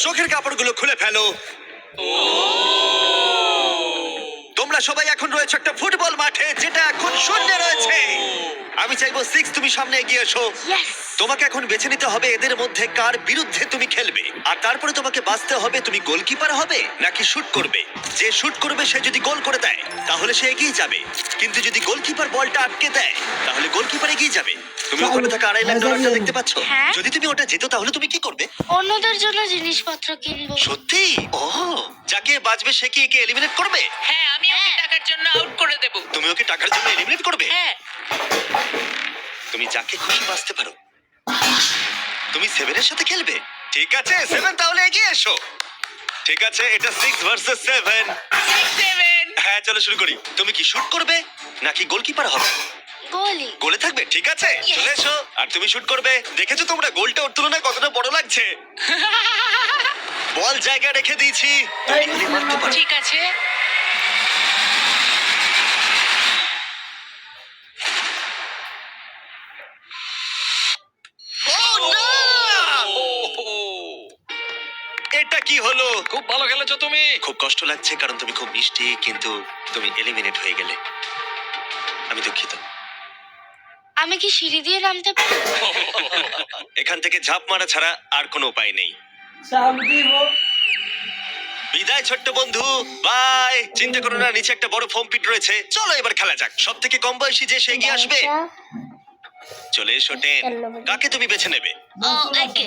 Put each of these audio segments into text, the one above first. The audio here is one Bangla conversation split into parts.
চোখের কাপড়গুলো খুলে ফেলো। তোমরা সবাই এখন রয়েছে একটা ফুটবল মাঠে, যেটা এখন শূন্য রয়েছে। আমি চাইবো 6 তুমি সামনে এগিয়ে এসো। তোমাকে এখন বেছে নিতে হবে এদের মধ্যে কার বিরুদ্ধে তুমি খেলবে, আর তারপরে তোমাকে বাঁচতে হবে তুমি গোলকিপার হবে নাকি শুট করবে। যে শুট করবে সে যদি গোল করে দেয় তাহলে সে এগিয়ে যাবে, কিন্তু যদি গোলকিপার বলটা আটকে দেয় তাহলে গোলকিপার এগিয়ে যাবে। তুমি ওখানে থাকা $2.5 দেখতে পাচ্ছ? হ্যাঁ। যদি তুমি ওটা যেত তাহলে তুমি কি করবে? অন্যদের জন্য জিনিসপত্র কিনবো। সত্যি? ও, যাকে বাঁচবে সে কি একে এলিমিনেট করবে? হ্যাঁ, আমি ওকে টাকার জন্য আউট করে দেব। তুমি ওকে টাকার জন্য এলিমিনেট করবে? হ্যাঁ। তুমি যাকে খুশি বাঁচতে পারো। তুমি 7 এর সাথে খেলবে? ঠিক আছে 7, তাহলে এগিয়ে এসো। ঠিক আছে, এটা 6 ভার্সেস 7। 7 হ্যাঁ, চলো শুরু করি। তুমি কি শুট করবে নাকি গোলকিপার হবে? গোলি। গোলে থাকবে? ঠিক আছে, চলে এসো। আর তুমি শুট করবে। দেখেছো তোমরা গোলটা ওর তুলনায় কতটা বড় লাগছে? বল জায়গা রেখে দিয়েছি, তুমি খালি মারতে পারো। ঠিক আছে। ও না! এটা কি হলো? খুব ভালো খেলেছো তুমি। খুব কষ্ট লাগছে কারণ তুমি খুব মিষ্টি, কিন্তু তুমি এলিমিনেট হয়ে গেলে। আমি দুঃখিত। আমি কি সিঁড়ি দিয়ে নামতে পারি? এখান থেকে ঝাঁপ মারা ছাড়া আর কোনো উপায় নেই। বিদায় ছোট্ট বন্ধু, বাই। চিন্তা করো না, নিচে একটা বড় ফোম পিট রয়েছে। চলো এবার খেলা যাক। সব থেকে কম বয়সী যে সে এগিয়ে আসবে। চলে এসো 10। কাকে তুমি বেছে নেবে? ও একে।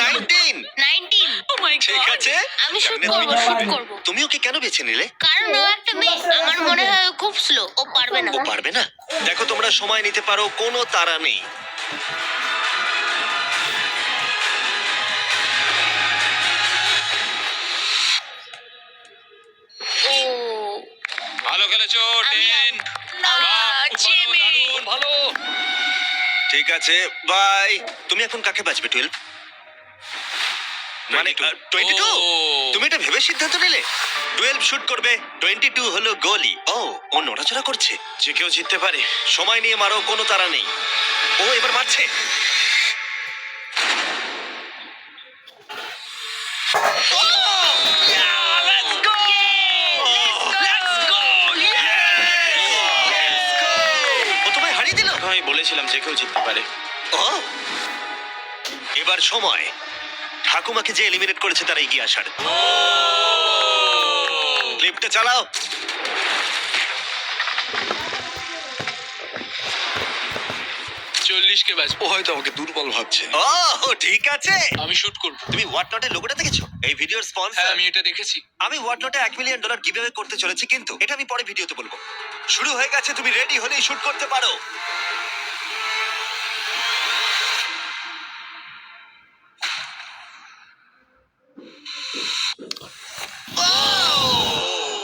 19। 19। ও মাই ঠিক আছে, আমি শুট সামনে করবো, তুমি শুট খেলবে। করবো। তুমি ওকে কেন বেছে নিলে? কারণ ও একটা মেয়ে, আমার মনে হয় ও খুব স্লো, ও পারবে না। ও পারবে না? দেখো তোমরা সময় নিতে পারো, কোনো তাড়া নেই। ও ভালো খেলেছো আমি 10। না, বাহ, জিমি। দারুণ, ভালো। ঠিক আছে, বাই। তুমি এখন কাকে বাঁচবে? 12 মানে 22? ও। তুমি এটা ভেবে সিদ্ধান্ত নিলে 12 শুট করবে, 22 হলো গোলি। ও নড়াচড়া করছে, যে কেউ জিততে পারে। সময় নিয়ে মারো, কোনো তাড়া নেই। ও এবার মারছে। Let's go! Let's go! ও তোমায় হারিয়ে দিল। আমি বলেছিলাম যে কেউ জিততে পারে। ও, এবার সময় ঠাকুমাকে যে এলিমিনেট করেছে তারা এগিয়ে আসার। ক্লিপটা চালাও। 40 কে ব্যাচ। ও হয়তো আমাকে দুর্বল ভাবছে। ও ঠিক আছে। আমি শুট করব। তুমি হোয়াটনটের লোগোটা দেখেছো? এই ভিডিওর হ্যাঁ, স্পন্সর। আমি এটা দেখেছি। আমি হোয়াটনটে $1 মিলিয়ন গিভঅ্যাওয়ে করতে চলেছি, কিন্তু এটা আমি পরে ভিডিওতে বলবো। শুরু হয়ে গেছে, তুমি রেডি হলেই শুট করতে পারো।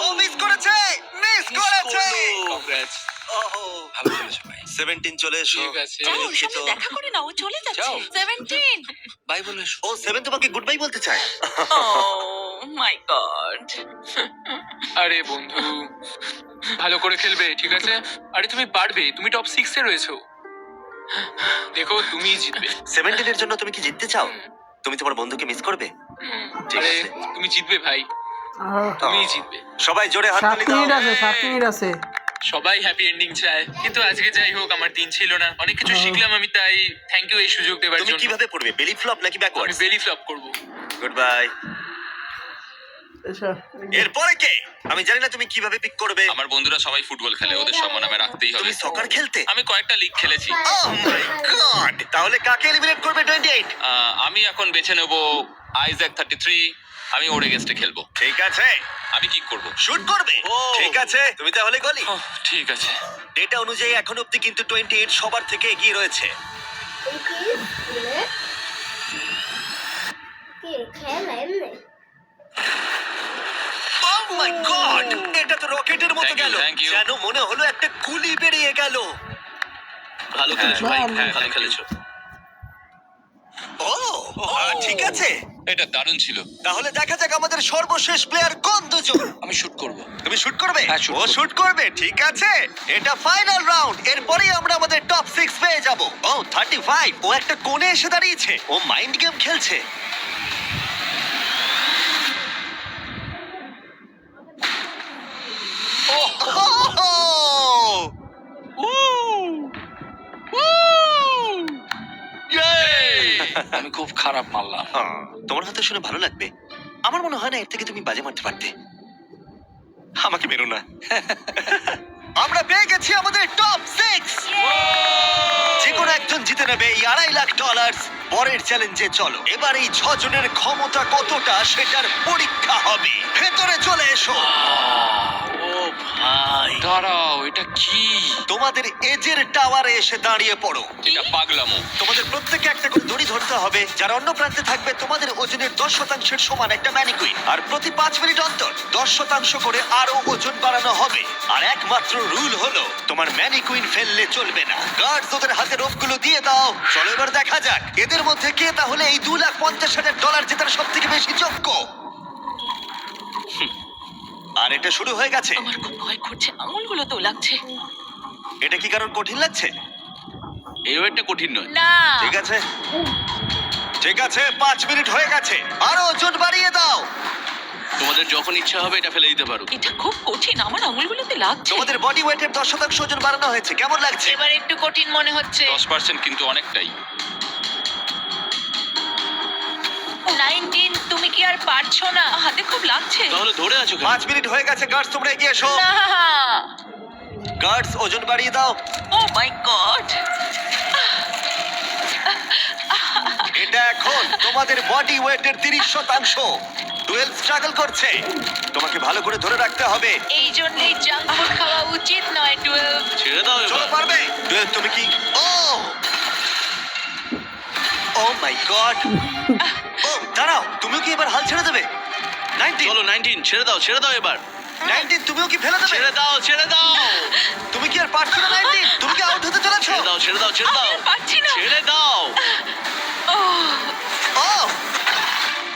ও মিস করেছে, মিস করেছে। কংগ্রাটস। ওহো, ভালো খেলেছো ভাই। 17 চলে এসো। ঠিক আছে। আমি যাও, ওর দুঃখিত। সাথে দেখা করে না, ও চলে যাচ্ছে। যাও। 17 বাই বলে এসো। ও 7 তোমাকে গুড বাই বলতে চায়। Oh my god. আরে বন্ধু, ভালো করে খেলবে, ঠিক আছে? আরে তুমি পারবে, তুমি টপ 6 এ রয়েছো। দেখো তুমিই জিতবে। 17 এর জন্য তুমি কি জিততে চাও? তুমি তোমার বন্ধুকে মিস করবে? ঠিক আরে আছে। তুমি জিতবে ভাই, তুমিই জিতবে। সবাই জোরে 7 হাততালি দাও। মিনিট আছে, 7 মিনিট আছে। সবাই হ্যাপি এন্ডিং চায়, কিন্তু আজকে যাই হোক আমার দিন ছিল না। অনেক কিছু শিখলাম আমি, তাই থ্যাংক ইউ এই সুযোগ দেওয়ার তুমি জন্য। কিভাবে পড়বে? বেলি ফ্লপ নাকি আমি ব্যাকওয়ার্ডস? বেলি ফ্লপ করব। আচ্ছা, গুড বাই। এরপরে কে? আমি জানি না তুমি কিভাবে পিক করবে। আমার বন্ধুরা সবাই ফুটবল খেলে, ওদের সম্মান আমি রাখতেই হবে। তুমি সকার খেলতে? আমি কয়েকটা লিগ খেলেছি। Oh my God! তাহলে কাকে এলিমিনেট করবে 28? আমি এখন বেছে নেব আইজ্যাক 33। আমি ওর এগেইনস্টে খেলবো। ঠিক আছে, আমি কি করব? শুট করবে। ঠিক আছে, তুমি তাহলে গলি। ঠিক আছে। ডেটা অনুযায়ী এখন অব্দি কিন্তু 28 সবার থেকে এগিয়ে রয়েছে। Oh my God! এটা তো রকেটের মতো Thank you, গেল। thank you. যেন মনে হলো একটা গুলি বেরিয়ে গেল। ভালো খেলেছো ভাই, হ্যাঁ, ভালো খেলেছো। ও ঠিক আছে, এটা দারুণ ছিল। তাহলে দেখা যাক আমাদের সর্বশেষ প্লেয়ার কোন দুজন। আমি শুট করব। তুমি শুট করবে? হ্যাঁ, shoot ও করবো। শুট করবে, ঠিক আছে। এটা ফাইনাল রাউন্ড, এরপরেই আমরা আমাদের টপ 6 পেয়ে যাব। ও 35, ও একটা কোণে এসে দাঁড়িয়েছে। ও মাইন্ড গেম খেলছে। খারাপ মারলাম। তোমার হাতে শুনে ভালো লাগবে। আমার মনে হয় না এর থেকে তুমি বাজে মারতে পারতে। আমাকে মেরো না। আমরা পেয়ে গেছি আমাদের টপ 6। যে কোনো একজন জিতে নেবে এই $2.5 লাখ। পরের চ্যালেঞ্জে চলো। এবার এই 6 জনের ক্ষমতা কতটা সেটার পরীক্ষা হবে। ভেতরে চলে এসো। ও ভাই, দাঁড়াও, এটা কি? তোমাদের এজের টাওয়ারে এসে দাঁড়িয়ে পড়ো। এটা পাগলামো। তোমাদের প্রত্যেককে একটা করে দড়ি ধরতে হবে, যার অন্য প্রান্তে থাকবে তোমাদের ওজনের 10%-এর সমান একটা ম্যানিকুইন। আর প্রতি 5 মিনিট অন্তর 10% করে আরো ওজন বাড়ানো হবে। আর একমাত্র রুল হলো তোমার ম্যানিকুইন ফেললে চলবে না। গার্ডস ওদের হাতে রোপগুলো দিয়ে দাও। চলো এবার দেখা যাক এদের মধ্যে কে তাহলে এই $2,50,000 জেতার সব থেকে বেশি যোগ্য। আর এটা শুরু হয়ে গেছে। আমার খুব ভয় করছে, আঙুলগুলো তো লাগছে। এটা কি কারণ কঠিন লাগছে? এই ওয়েটটা কঠিন নয়। না, ঠিক আছে, ঠিক আছে, 5 মিনিট হয়ে গেছে। আরো ওজন বাড়িয়ে দাও। তোমাদের যখন ইচ্ছা হবে এটা ফেলে দিতে পারো। এটা খুব কঠিন, আমার আঙুলগুলোতে লাগছে। তোমাদের বডি ওয়েটের 10% ওজন বাড়ানো হয়েছে। কেমন লাগছে? এবার একটু কঠিন মনে হচ্ছে। 10% কিন্তু অনেকটাই। 19, তুমি কি আর পারছো না? হাতে খুব লাগছে। তাহলে ধরে আছো কেন? 5 মিনিট হয়ে গেছে। গার্ডস তোমরা এগিয়ে এসো। না, গার্ডস ওজন বাড়িয়ে দাও। ও মাই গড। এটা এখন তোমাদের বডি ওয়েটের 30%। 12 স্ট্রাগল করছে। তোমাকে ভালো করে ধরে রাখতে হবে। এই জন্যই জাঙ্ক ফুড খাওয়া উচিত নয়। 12। ছেড়ে দাও চলো এবার। পারবে। 12 তুমি কি? ও মাই গড। ও দাঁড়াও, তুমিও কি এবার হাল ছেড়ে দেবে? 19 চলো 19, ছেড়ে দাও এবার। 19 তুমিও কি ফেলে দেবে? ছেড়ে দাও। তুমি কি আর পারছো না? 19 তুমি কি আউট হতে চলেছো? ছেড়ে দাও। আমি আর পারছি না। ছেড়ে দাও। ও, ও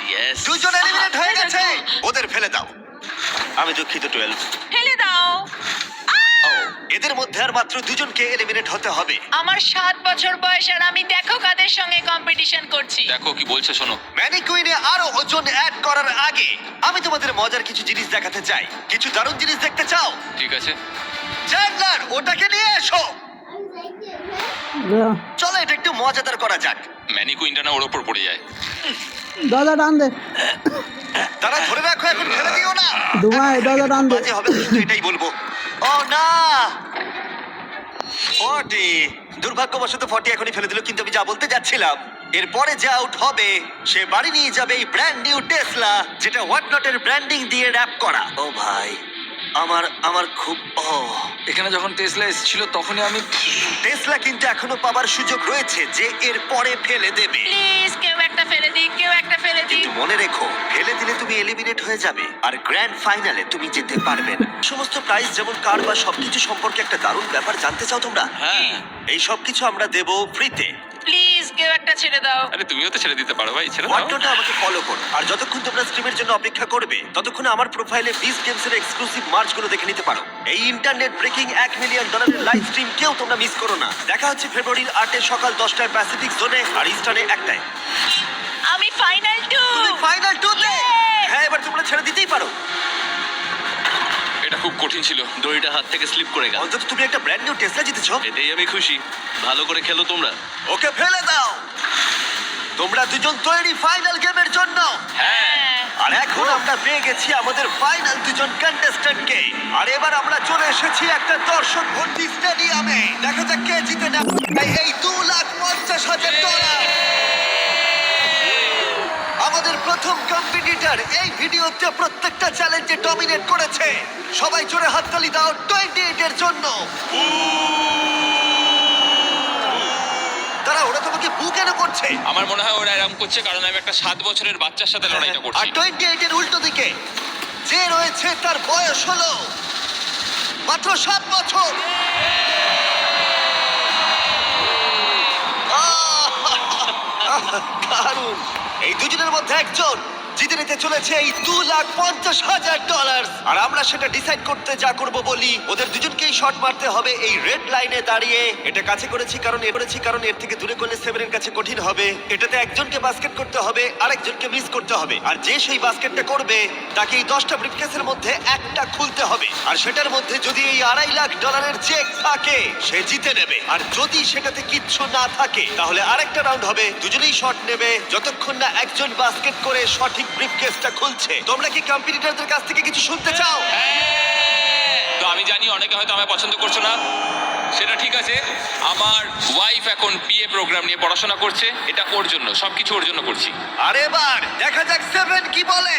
ইয়েস। দুজন এলিমিনেট হয়ে গেছে। ওদের ফেলে দাও। আমি দুঃখিত 12। ফেলে দাও। ও এদের মধ্যে আর মাত্র দুজনকে এলিমিনেট হতে হবে। আমার 7 বছর বয়স আর আমি দেখো কাদের সঙ্গে কম্পিটিশন করছি। দেখো কি বলছে, শোনো। ম্যানিকুইনে আরো ওজন অ্যাড করার আগে আমি তোমাদের মজার কিছু জিনিস দেখাতে চাই। কিছু দারুণ জিনিস দেখতে চাও? ঠিক আছে। চ্যান্ডলার ওটাকে নিয়ে এসো। চলো এটা একটু মজাদার করা যাক। ম্যানিকুইনটা না ওর ওপর পড়ে যায়। দাদা টান দে, তারা ধরে রাখো, এখন ফেলে দিও না। ধুমাই দাদা টান দে। বাজে হবে না, শুধু এটাই বলবো। ও না, 40। দুর্ভাগ্যবশত 40 এখনই ফেলে দিল, কিন্তু আমি যা বলতে যাচ্ছিলাম, এরপরে যে আউট হবে সে বাড়ি নিয়ে যাবে এই ব্র্যান্ড নিউ টেসলা, যেটা হোয়াটনটের ব্র্যান্ডিং দিয়ে র‍্যাপ করা। ও ভাই, আমার খুব এখানে যখন টেসলা এসেছিল তখনই আমি টেসলা কিন্তু এখনো পাবার সুযোগ রয়েছে যে এর পরে ফেলে দেবে। প্লিজ কেউ একটা ফেলে দিক, কেউ একটা ফেলে দিক। কিন্তু মনে রেখো, ফেলে দিলে তুমি এলিমিনেট হয়ে যাবে আর গ্র্যান্ড ফাইনালে তুমি যেতে পারবে না। সমস্ত প্রাইজ যেমন কার বা সবকিছু সম্পর্কে একটা দারুণ ব্যাপার জানতে চাও তোমরা? হ্যাঁ। এই সবকিছু আমরা দেব ফ্রিতে। প্লিজ কেউ একটা ছেড়ে দাও। আরে তুমিও তো ছেড়ে দিতে পারো ভাই, ছেড়ে দাও। হোয়াটনটে আমাকে ফলো করো, আর যতক্ষণ তোমরা স্ট্রিমের জন্য অপেক্ষা করবে ততক্ষণ আমার প্রোফাইলে বিস গেমস এর এক্সক্লুসিভ মার্চগুলো দেখে নিতে পারো। এই internet breaking $1 million live stream কেউ তোমরা মিস করো না। দেখা হচ্ছে ফেব্রুয়ারির 8 সকাল 10টায় প্যাসিফিক জোনে আর ইস্টার্নে 1টায়। আমি ফাইনাল 2। তুমি ফাইনাল 2তে। Yay! হ্যাঁ, এবার তোমরা ছেড়ে দিতেই পারো। এটা খুব কঠিন ছিল। দড়িটা হাত থেকে স্লিপ করে গেল। অন্তত তুমি একটা ব্র্যান্ড নিউ টেসলা জিতেছো। এতেই আমি খুশি। ভালো করে খেলো তোমরা। ওকে ফেলে দাও। তোমরা দুজন তৈরি ফাইনাল গেমের জন্য? হ্যাঁ। আর এখন আমরা পেয়ে গেছি আমাদের ফাইনাল দুজন কন্টেস্ট্যান্টকে। আর এবার আমরা চলে এসেছি একটা দর্শক ভর্তি স্টেডিয়ামে। দেখা যাক কে জিতে নেয় এই $2,50,000। আমাদের প্রথম কম্পিটিটর এই ভিডিওতে প্রত্যেকটা চ্যালেঞ্জে ডমিনেট করেছে। সবাই জোরে হাততালি দাও 28 এর জন্য। তারা ওরা তোমাকে বু কেন করছে? আমার মনে হয় ওরা এরকম করছে কারণ আমি একটা 7 বছরের বাচ্চার সাথে লড়াইটা আর করছি। 28 এর উল্টো দিকে যে রয়েছে তার বয়স হলো মাত্র 7 বছর। দারুণ। এই দুজনের মধ্যে একজন জিতে নিতে চলেছে এই $2,50,000। আর আমরা সেটা ডিসাইড করতে যা করব বলি, ওদের দুজনকেই শট মারতে হবে এই রেড লাইনে দাঁড়িয়ে। এটা কাছে করেছি কারণ এর থেকে দূরে করলে সেভেনের কাছে কঠিন হবে। এটাতে একজনকে বাস্কেট করতে হবে, আরেকজনকে মিস করতে হবে। আর যে সেই বাস্কেটটা করবে তাকে এই 10টা ব্রিফকেসের মধ্যে একটা খুলতে হবে। আর সেটার মধ্যে যদি এই $2.5 লাখ চেক থাকে সে জিতে নেবে। আর যদি সেটাতে কিচ্ছু না থাকে তাহলে আরেকটা রাউন্ড হবে, দুজনেই শট নেবে যতক্ষণ না একজন বাস্কেট করে সঠিক ব্রিফকেসটা খুলছে। তোমরা কি কম্পিটিটরদের কাছ থেকে কিছু শুনতে চাও? তো আমি জানি অনেকে হয়তো আমায় পছন্দ করছো না, সেটা ঠিক আছে। আমার ওয়াইফ এখন বিএ প্রোগ্রাম নিয়ে পড়াশোনা করছে, এটা ওর জন্য, সবকিছু ওর জন্য করছি। আর এবার দেখা যাক সেভেন কি বলে।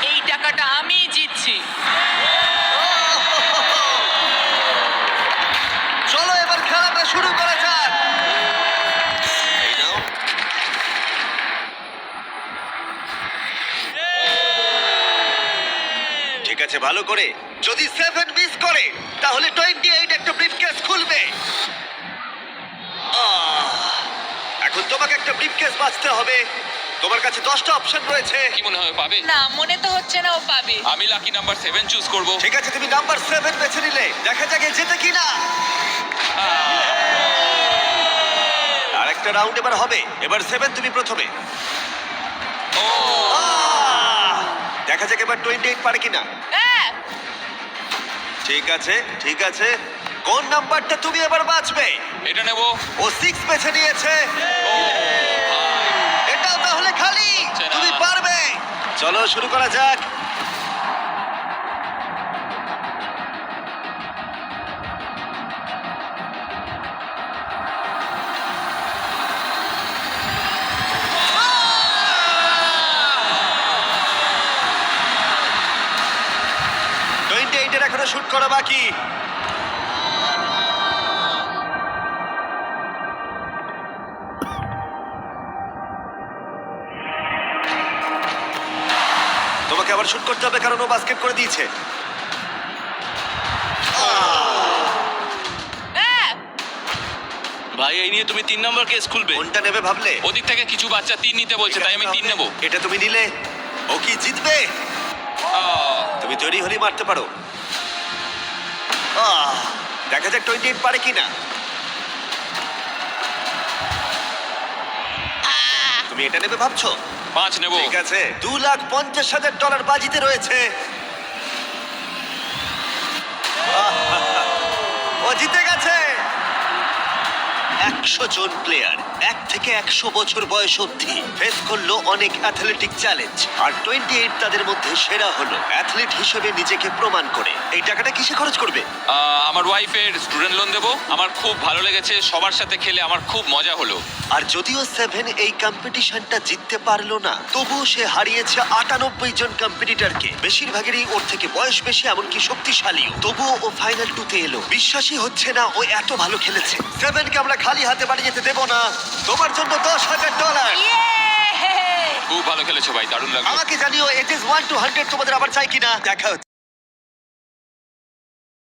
এই টাকাটা আমি জিতছি। চলো এবার খেলাটা শুরু করা যাক। এই নাও। ঠিক আছে, ভালো করে। যদি 7 মিস করে তাহলে 28 একটা ব্রিফকেস খুলবে। এখন তোমাকে একটা ব্রিফকেস বাঁচতে হবে। তোমার কাছে 10টা অপশন রয়েছে। কি মনে হয় ও পাবে? না, মনে তো হচ্ছে না ও পাবে। আমি লাকি নাম্বার 7 চুজ করব। ঠিক আছে, তুমি নাম্বার 7 বেছে নিলে। দেখা যাক যেতে কিনা। আরেকটা রাউন্ড এবার হবে। এবার 7 তুমি প্রথমে। দেখা যাক এবার 28 পারে কিনা। হ্যাঁ, ঠিক আছে, ঠিক আছে। কোন নাম্বারটা তুমি এবার বাঁচবে? এটা নেব। ও 6 বেছে নিয়েছে। এটাও তাহলে খালি। চেনা। তুমি পারবে। চলো শুরু করা যাক। এর এখনো শুট করা বাকি। তোমাকে আবার শুট করতে হবে কারণ ও বাস্কেট করে দিয়েছে। হ্যাঁ। ভাই এই নিয়ে তুমি 3 নম্বর কেস খুলবে। কোনটা নেবে ভাবলে? ওদিক থেকে কিছু বাচ্চা 3 নিতে বলছে, তাই আমি 3 নেব। এটা তুমি নিলে। ও কি জিতবে? তুমি তৈরি হলেই মারতে পারো। দেখা যাক 28 পারে কিনা। তুমি এটা নেবে ভাবছো? 5 নেব। ঠিক আছে, $2,50,000 বাজিতে রয়েছে। ও জিতে গেছে। 100 জন প্লেয়ার 1 থেকে 100 বছর বয়স অবধি ফেস করলো অনেক অ্যাথলেটিক চ্যালেঞ্জ। আর 28 তাদের মধ্যে সেরা হলো। অ্যাথলিট হিসেবে নিজেকে প্রমাণ করে এই টাকাটা কিসে খরচ করবে? আমার ওয়াইফের স্টুডেন্ট লোন দেব। আমার খুব ভালো লেগেছে, সবার সাথে খেলে আমার খুব মজা হলো। আর যদিও 7 এই কম্পিটিশনটা জিততে পারলো না, তবুও সে হারিয়েছে 98 জন কম্পিটিটরকে। বেশিরভাগেরই ওর থেকে বয়স বেশি, এমনকি শক্তিশালীও। তবুও ও ফাইনাল 2-তে এলো। বিশ্বাসই হচ্ছে না ও এত ভালো খেলেছে। 7কে আমরা খালি হাতে বাড়ি যেতে দেবো না। তোমার জন্য $10,000। ইয়ে! খুব ভালো খেলেছো ভাই, দারুণ লাগলো। আমাকে জানিও এজেস 1 to 100 তোমাদের আবার চাই কিনা। দেখা হচ্ছে।